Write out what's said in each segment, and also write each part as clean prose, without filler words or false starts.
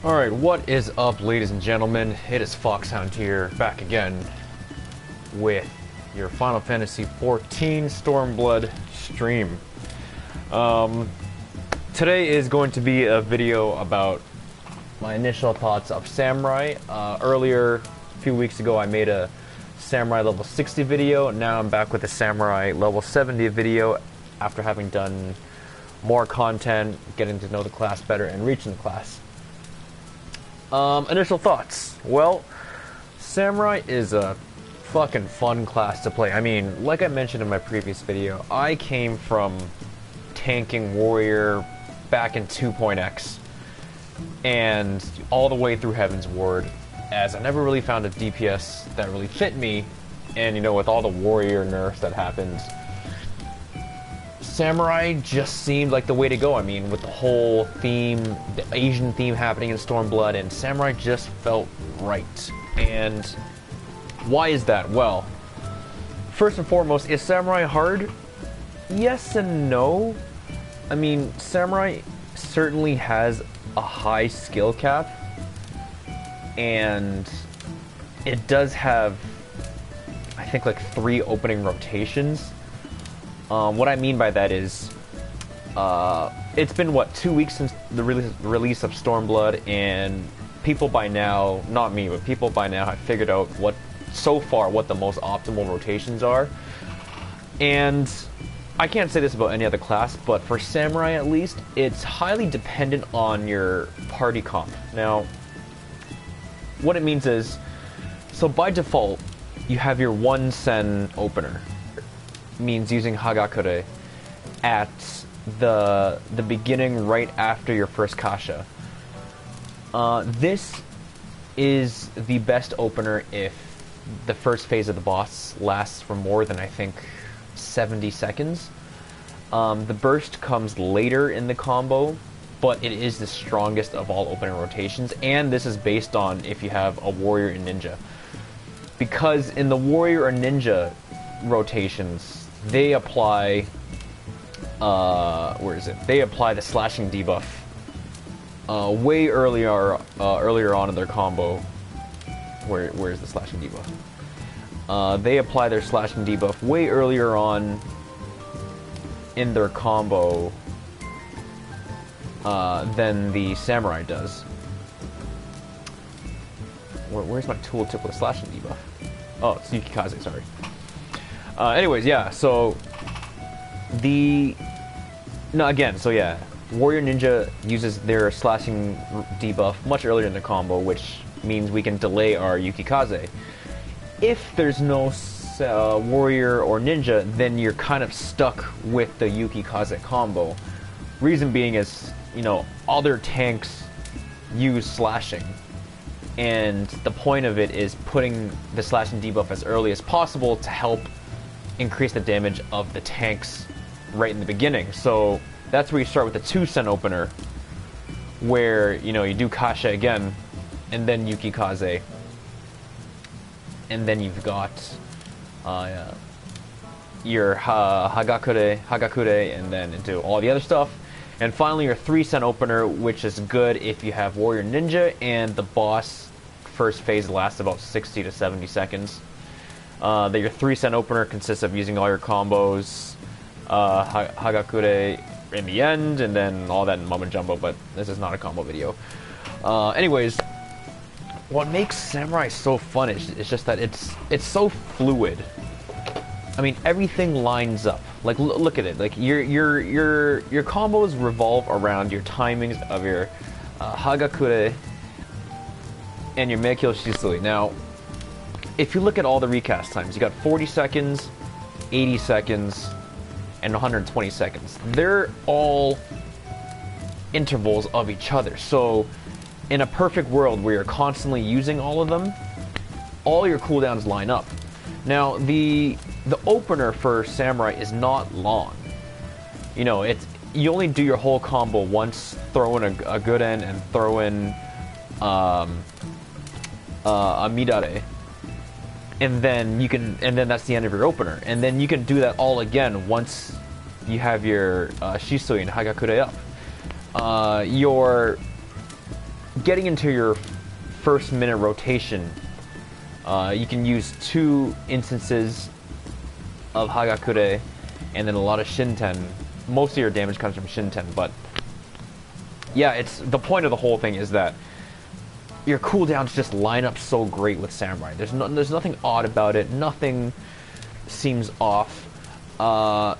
Alright, what is up, ladies and gentlemen? It is Foxhound here, back again with your Final Fantasy XIV Stormblood stream. Today is going to be a video about my initial thoughts of Samurai. Earlier, a few weeks ago, I made a Samurai level 60 video. Now I'm back with a Samurai level 70 video after having done more content, getting to know the class better, and reaching the class. Initial thoughts. Well, Samurai is a fucking fun class to play. I mean, like I mentioned in my previous video, I came from tanking warrior back in 2.x and all the way through Heaven's Ward, as I never really found a DPS that really fit me, and you know, with all the warrior nerfs that happened, Samurai just seemed like the way to go. I mean, with the whole theme, the Asian theme happening in Stormblood, and Samurai just felt right. And why is that? Well, first and foremost, is Samurai hard? Yes and no. I mean, Samurai certainly has a high skill cap, and it does have, I think, like 3 opening rotations. What I mean by that is, it's been, what, 2 weeks since the release of Stormblood, and people by now, not me, but people by now have figured out what the most optimal rotations are. And I can't say this about any other class, but for Samurai at least, it's highly dependent on your party comp. Now, what it means is, so by default, you have your 1 Sen opener. Means using Hagakure at the beginning right after your first Kasha. This is the best opener if the first phase of the boss lasts for more than, I think, 70 seconds. The burst comes later in the combo, but it is the strongest of all opening rotations, and this is based on if you have a warrior and ninja. Because in the warrior or ninja rotations, they apply, They apply the slashing debuff way earlier on in their combo. Where is the slashing debuff? They apply their slashing debuff way earlier on in their combo than the Samurai does. Where's my tooltip with slashing debuff? Oh, it's Yukikaze, sorry. Anyways, yeah, so warrior ninja uses their slashing debuff much earlier in the combo, which means we can delay our Yukikaze. If there's no warrior or ninja, then you're kind of stuck with the Yukikaze combo. Reason being is, you know, other tanks use slashing, and the point of it is putting the slashing debuff as early as possible to help increase the damage of the tanks right in the beginning. So that's where you start with the 2 Sen opener, where, you know, you do Kasha again, and then Yukikaze, and then you've got your Hagakure, and then into all the other stuff, and finally your 3 Sen opener, which is good if you have warrior ninja and the boss first phase lasts about 60 to 70 seconds. Your 3 Sen opener consists of using all your combos, Hagakure in the end, and then all that in mumbo jumbo, but this is not a combo video. Anyways, what makes Samurai so fun is just that it's so fluid. I mean, everything lines up. Like, look at it. Like, your combos revolve around your timings of your Hagakure and your Meikyo Shisui. Now, if you look at all the recast times, you got 40 seconds, 80 seconds, and 120 seconds. They're all intervals of each other. So, in a perfect world where you're constantly using all of them, all your cooldowns line up. Now, the opener for Samurai is not long. You know, you only do your whole combo once, throw in a good end, and throw in a Midare. And then that's the end of your opener. And then you can do that all again once you have your Shisui and Hagakure up. Your getting into your first minute rotation, you can use 2 instances of Hagakure, and then a lot of Shinten. Most of your damage comes from Shinten, but yeah, it's the point of the whole thing is that your cooldowns just line up so great with Samurai. There's nothing odd about it. Nothing seems off. The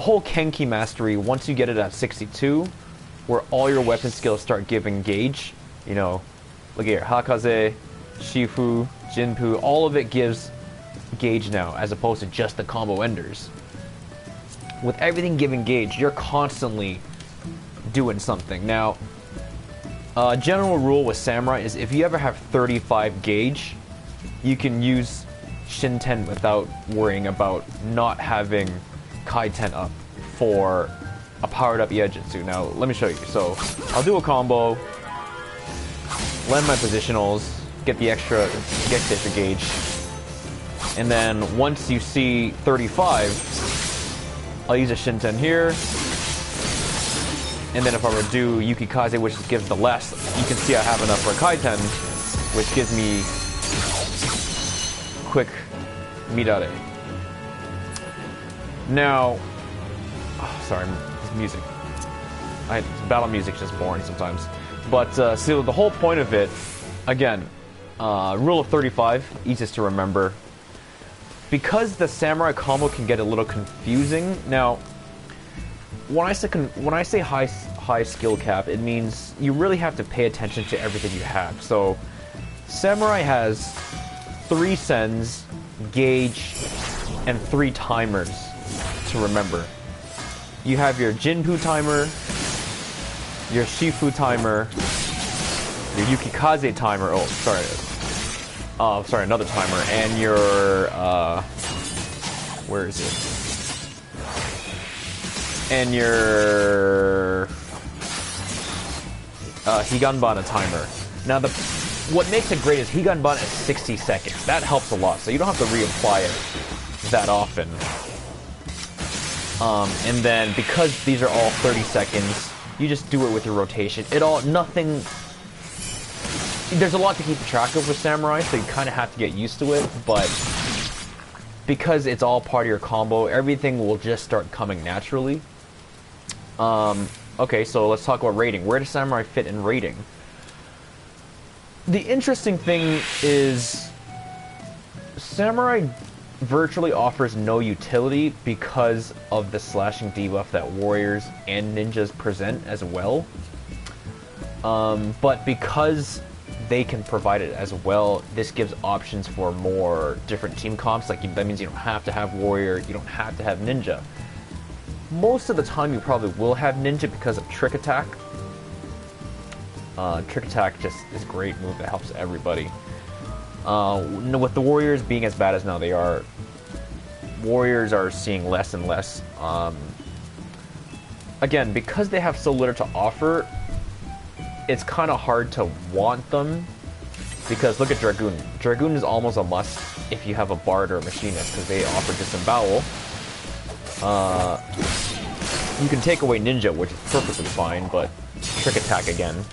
whole Kenki mastery, once you get it at 62, where all your weapon skills start giving gauge, you know, look here, Hakaze, Shifu, Jinpu, all of it gives gauge now, as opposed to just the combo enders. With everything giving gauge, you're constantly doing something. Now, general rule with Samurai is if you ever have 35 gauge, you can use Shinten without worrying about not having Kaiten up for a powered up Iaijutsu. Now, let me show you. So, I'll do a combo, land my positionals, get the extra gauge, and then once you see 35, I'll use a Shinten here, and then if I were to do Yukikaze, which gives the less, you can see I have enough for Kaiten, which gives me quick Midare. Now, oh, sorry, music. Battle music's just boring sometimes. But, so the whole point of it, again, rule of 35, easiest to remember. Because the Samurai combo can get a little confusing. Now, when I say high skill cap, it means you really have to pay attention to everything you have. So, Samurai has 3 sens, gauge, and 3 timers to remember. You have your Jinpu timer, your Shifu timer, your Yukikaze timer. Oh, sorry. Sorry, another timer, and your where is it? And your Higanbana timer. Now, what makes it great is Higanbana is 60 seconds. That helps a lot, so you don't have to reapply it that often. And then because these are all 30 seconds, you just do it with your rotation. There's a lot to keep track of with Samurai, so you kind of have to get used to it, but because it's all part of your combo, everything will just start coming naturally. Okay, so let's talk about rating. Where does Samurai fit in rating? The interesting thing is Samurai virtually offers no utility because of the slashing debuff that warriors and ninjas present as well. But because they can provide it as well, this gives options for more different team comps. Like, that means you don't have to have warrior, you don't have to have ninja. Most of the time you probably will have ninja because of trick attack. Trick attack just is a great move that helps everybody. With the warriors being as bad as now they are, warriors are seeing less and less. Again, because they have so little to offer, it's kind of hard to want them, because look at Dragoon. Dragoon is almost a must if you have a Bard or a Machinist, because they offer Disembowel. You can take away Ninja, which is perfectly fine, but Trick Attack again.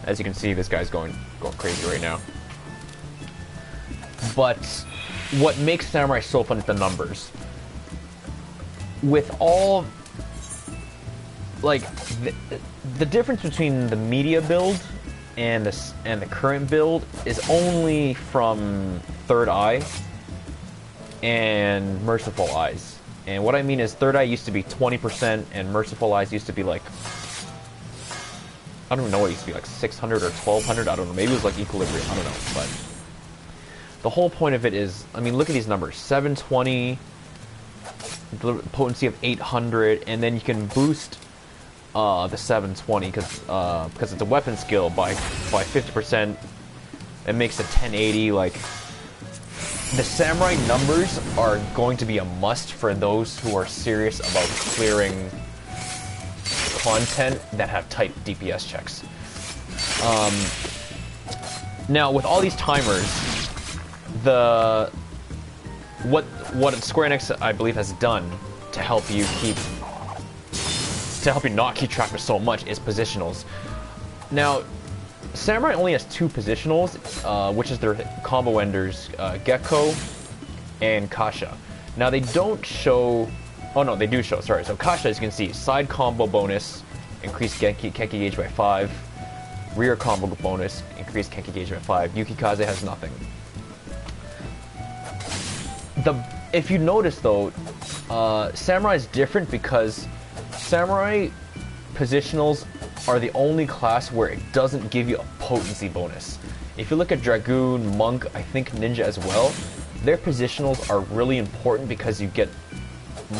As you can see, this guy's going crazy right now. But what makes Samurai so fun is the numbers. With all, like, the difference between the media build and the current build is only from Third Eye and Merciful Eyes. And what I mean is Third Eye used to be 20% and Merciful Eyes used to be like, I don't know what it used to be, like 600 or 1200, I don't know, maybe it was like Equilibrium, I don't know, but the whole point of it is, I mean, look at these numbers, 720, the potency of 800, and then you can boost the 720 because it's a weapon skill by 50%. It makes it 1080. Like, the Samurai numbers are going to be a must for those who are serious about clearing content that have tight DPS checks. Now, with all these timers, what Square Enix, I believe, has done to help you not keep track of so much is positionals. Now, Samurai only has 2 positionals, which is their combo enders, Gecko and Kasha. Now they don't show... Oh no, they do show, sorry. So Kasha, as you can see, side combo bonus, increase Kenki gauge by 5. Rear combo bonus, increase Kenki gauge by 5. Yukikaze has nothing. If you notice though, Samurai is different because Samurai positionals are the only class where it doesn't give you a potency bonus. If you look at Dragoon, Monk, I think Ninja as well, their positionals are really important because you get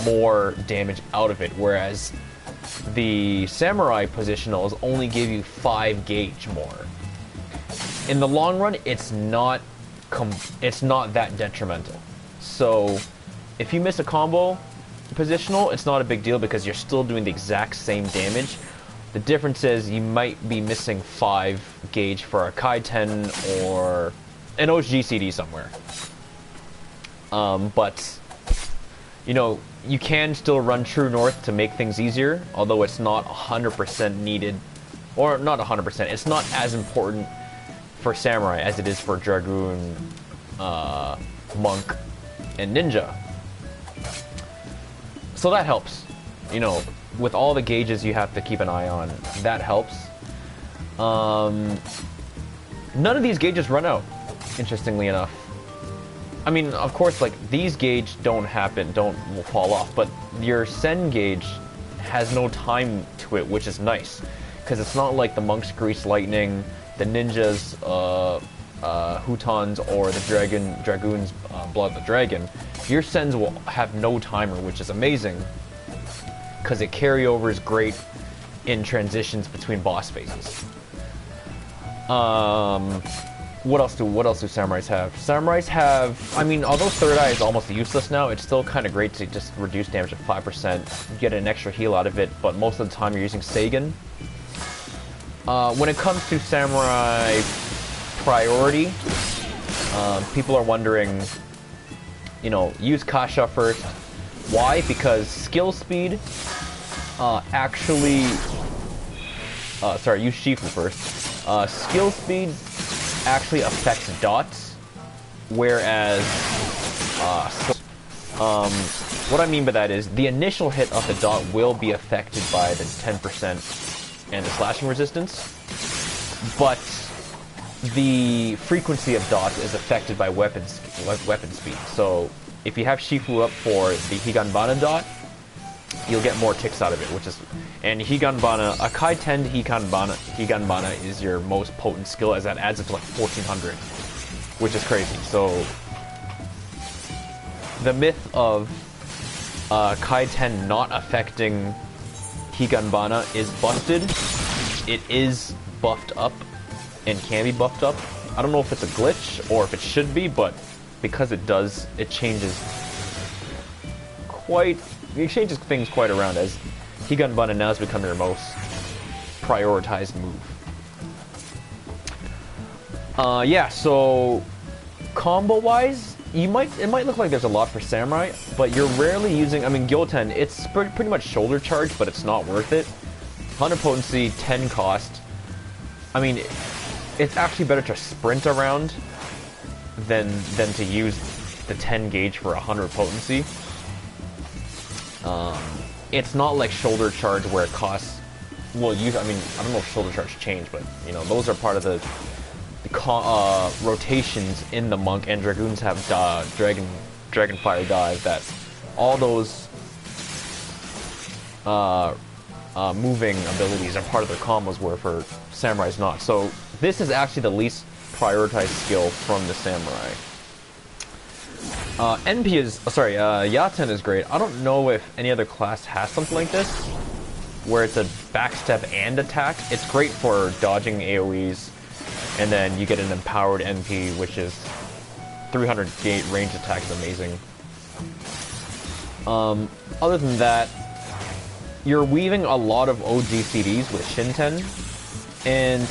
more damage out of it, whereas the Samurai positionals only give you 5 gauge more. In the long run, it's not that detrimental. So if you miss a combo positional, it's not a big deal because you're still doing the exact same damage. The difference is you might be missing 5 gauge for a Kai 10 or an OGCD somewhere. But you know, you can still run True North to make things easier, although it's not 100% needed, or not 100%. It's not as important for Samurai as it is for Dragoon, Monk, and Ninja. So that helps. You know, with all the gauges you have to keep an eye on, that helps. None of these gauges run out, interestingly enough. I mean, of course, like, these gauge don't fall off, but your Sen gauge has no time to it, which is nice. Because it's not like the Monk's Grease Lightning, the Ninja's Hutons, or the Dragoon's Blood of the Dragon. Your Sens will have no timer, which is amazing. Because it carryover is great in transitions between boss phases. What else do Samurais have? Samurais have, I mean, although Third Eye is almost useless now, it's still kind of great to just reduce damage at 5%, get an extra heal out of it, but most of the time you're using Seigen. When it comes to Samurai priority, people are wondering, you know, use Kasha first. Why? Because skill speed use Shifu first. Skill speed actually affects dots, whereas what I mean by that is the initial hit of the dot will be affected by the 10% and the slashing resistance, but the frequency of dots is affected by weapon speed. So if you have Shifu up for the Higanbana dot, you'll get more ticks out of it, which is... And Higanbana, a Kai 10 to Higanbana is your most potent skill, as that adds up to like 1400, which is crazy. So the myth of Kai 10 not affecting Higanbana is busted. It is buffed up and can be buffed up. I don't know if it's a glitch or if it should be, but because it does, it changes things quite around, as Higanbana now has become your most prioritized move. Yeah, so combo-wise, it might look like there's a lot for Samurai, but you're rarely using, I mean, Gyoten, it's pretty much shoulder charge, but it's not worth it. 100 potency, 10 cost. I mean, it's actually better to sprint around than to use the 10 gauge for 100 potency. It's not like shoulder charge where it costs, well, I mean, I don't know if shoulder charge changed, but, you know, those are part of the rotations in the Monk, and Dragoons have Dragon Fire Dive, that all those moving abilities are part of their combos, where for Samurai's not. So this is actually the least prioritized skill from the Samurai. Yaten is great. I don't know if any other class has something like this, where it's a backstep and attack. It's great for dodging AoEs, and then you get an empowered NP, which is 300 gate range attack is amazing. Other than that, you're weaving a lot of OGCDs with Shinten, and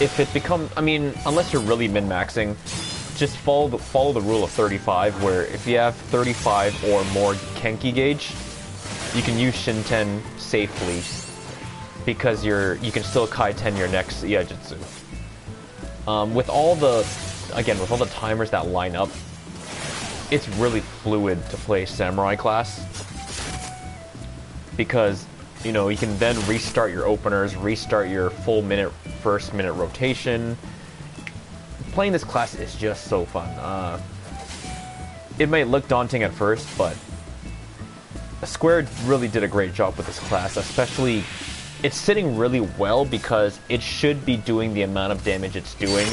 if it becomes, I mean, unless you're really min-maxing, just follow the rule of 35, where if you have 35 or more Kenki gauge, you can use Shinten safely, because you can still Kai 10 your next Iaijutsu. With all the, again, with all the timers that line up, it's really fluid to play Samurai class. Because, you know, you can then restart your openers, restart your full first minute rotation. Playing this class is just so fun. It may look daunting at first, but Square really did a great job with this class, especially it's sitting really well because it should be doing the amount of damage it's doing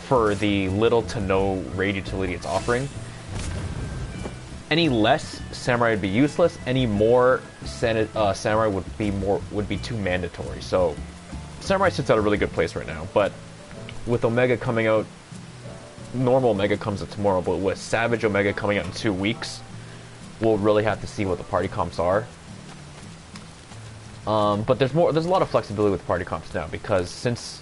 for the little to no raid utility it's offering. Any less, Samurai would be useless. Any more, Samurai would be too mandatory. So Samurai sits at a really good place right now. But with Omega coming out, normal Omega comes out tomorrow, but with Savage Omega coming out in 2 weeks, we'll really have to see what the party comps are. But there's a lot of flexibility with party comps now, because since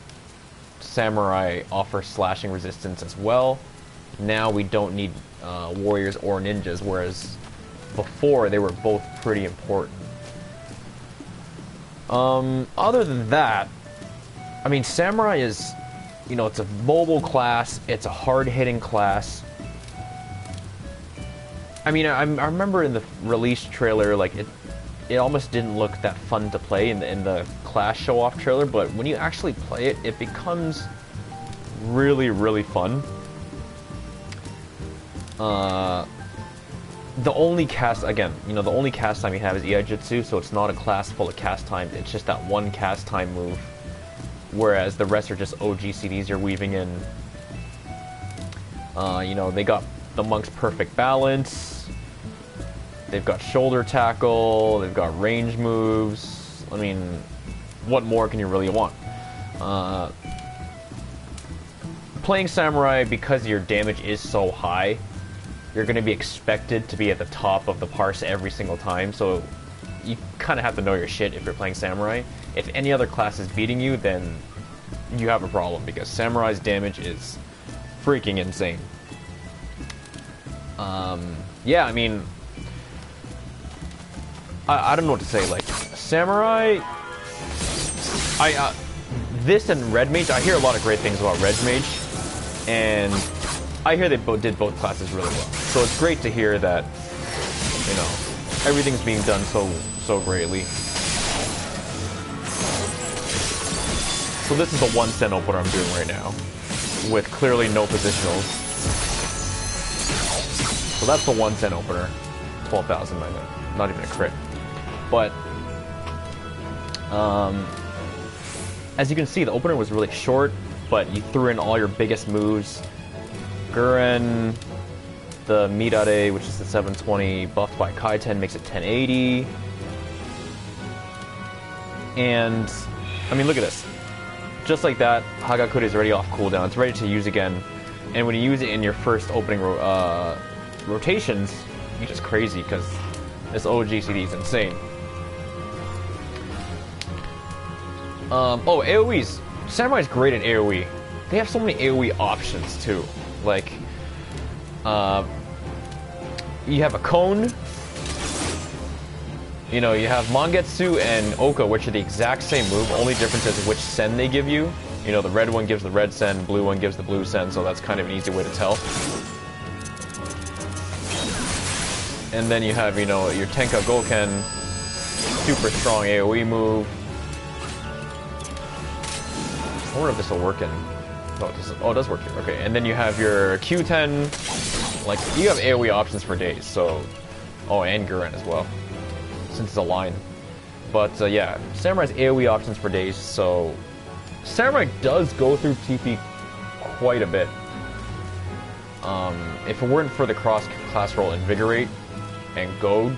Samurai offers slashing resistance as well, now we don't need warriors or ninjas, whereas before they were both pretty important. Other than that, I mean, Samurai is, you know, it's a mobile class, it's a hard-hitting class. I mean, I remember in the release trailer, like, it almost didn't look that fun to play in the class show-off trailer, but when you actually play it, it becomes really, really fun. The only cast, again, you know, the only cast time you have is Iaijutsu, so it's not a class full of cast time, it's just that one cast time move, whereas the rest are just OGCDs you're weaving in. You know, they got the Monk's Perfect Balance, they've got shoulder tackle, they've got range moves. I mean, what more can you really want? Playing Samurai, because your damage is so high, you're going to be expected to be at the top of the parse every single time, so you kind of have to know your shit if you're playing Samurai. If any other class is beating you, then you have a problem, because Samurai's damage is freaking insane. Yeah, I mean, I don't know what to say. Like, Samurai, this and Red Mage, I hear a lot of great things about Red Mage, and I hear they did both classes really well. So it's great to hear that, you know, everything's being done so greatly. So this is the 1 cent opener I'm doing right now, with clearly no positionals. So that's the 1 cent opener, 12,000, not even a crit. But as you can see, the opener was really short, but you threw in all your biggest moves. Guren, the Midare, which is the 720, buffed by Kaiten, makes it 1080. And, I mean, look at this. Just like that, Hagakure is already off cooldown. It's ready to use again. And when you use it in your first opening rotations, it's just crazy, because this OGCD is insane. Oh, AoEs. Samurai's great at AoE. They have so many AoE options, too. Like, you have a cone. You know, you have Mangetsu and Oka, which are the exact same move. Only difference is which sen they give you. You know, the red one gives the red sen, blue one gives the blue sen, so that's kind of an easy way to tell. And then you have, you know, your Tenka Goken, super strong AoE move. I wonder if this will work in... Oh, it does work here. Okay, and then you have your Q10. Like, you have AoE options for days, so... Oh, and Guren as well, since it's a line. But, yeah, Samurai's AoE options for days, so... Samurai does go through TP quite a bit. If it weren't for the cross-class roll Invigorate and Goad,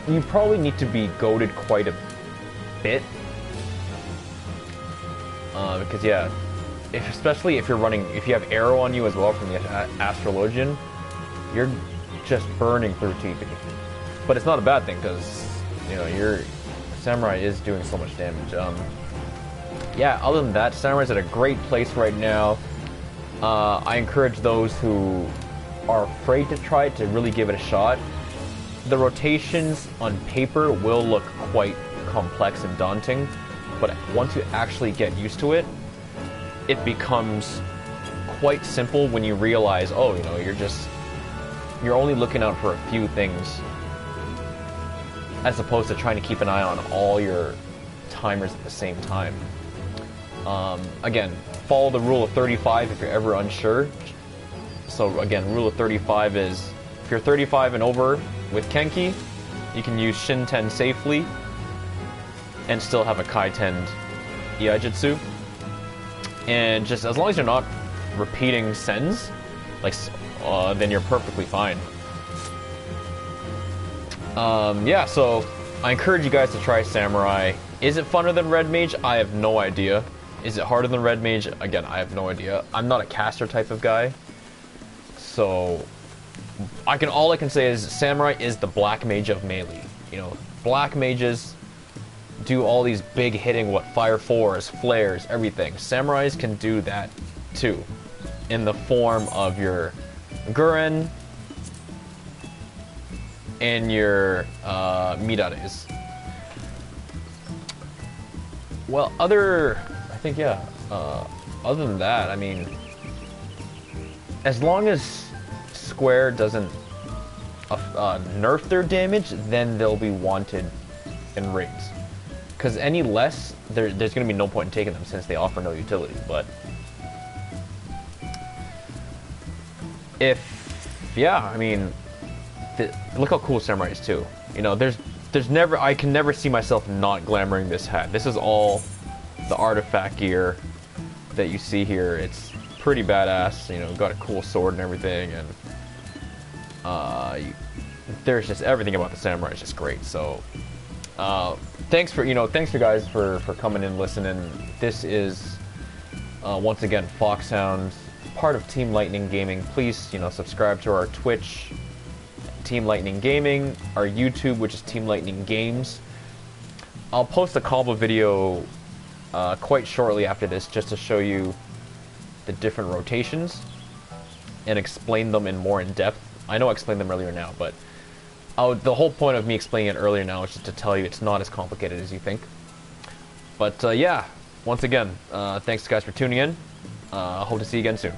you probably need to be goaded quite a bit. Because, yeah, especially if you're running, if you have Arrow on you as well from the Astrologian, you're just burning through TP. But it's not a bad thing, because, you know, your Samurai is doing so much damage. Yeah, other than that, Samurai's at a great place right now. I encourage those who are afraid to try it to really give it a shot. The rotations on paper will look quite complex and daunting, but once you actually get used to it, it becomes quite simple when you realize, oh, you know, you're only looking out for a few things, as opposed to trying to keep an eye on all your timers at the same time. Again, follow the rule of 35 if you're ever unsure. So again, rule of 35 is, if you're 35 and over with Kenki, you can use Shinten safely and still have a Kaiten Iaijutsu. And just as long as you're not repeating sens, like, then you're perfectly fine. Yeah, so I encourage you guys to try Samurai. Is it funner than Red Mage? I have no idea. Is it harder than Red Mage? Again, I have no idea. I'm not a caster type of guy, so all I can say is Samurai is the Black Mage of melee. You know, Black Mages do all these big hitting, Fire 4s, flares, everything. Samurais can do that too, in the form of your Guren and your Midares. Well, other than that, I mean, as long as Square doesn't nerf their damage, then they'll be wanted in raids. Because any less, there's going to be no point in taking them since they offer no utility. But I mean, look how cool Samurai is too. You know, I can never see myself not glamoring this hat. This is all the artifact gear that you see here. It's pretty badass. You know, got a cool sword and everything, and there's just everything about the Samurai is just great. So, thanks for guys for coming in, listening. This is once again Foxhound, part of Team Lightning Gaming. Please, subscribe to our Twitch, Team Lightning Gaming, our YouTube, which is Team Lightning Games. I'll post a combo video quite shortly after this, just to show you the different rotations and explain them more in depth. I know I explained them earlier now, but the whole point of me explaining it earlier now is just to tell you it's not as complicated as you think. But yeah, once again, thanks guys for tuning in. I hope to see you again soon.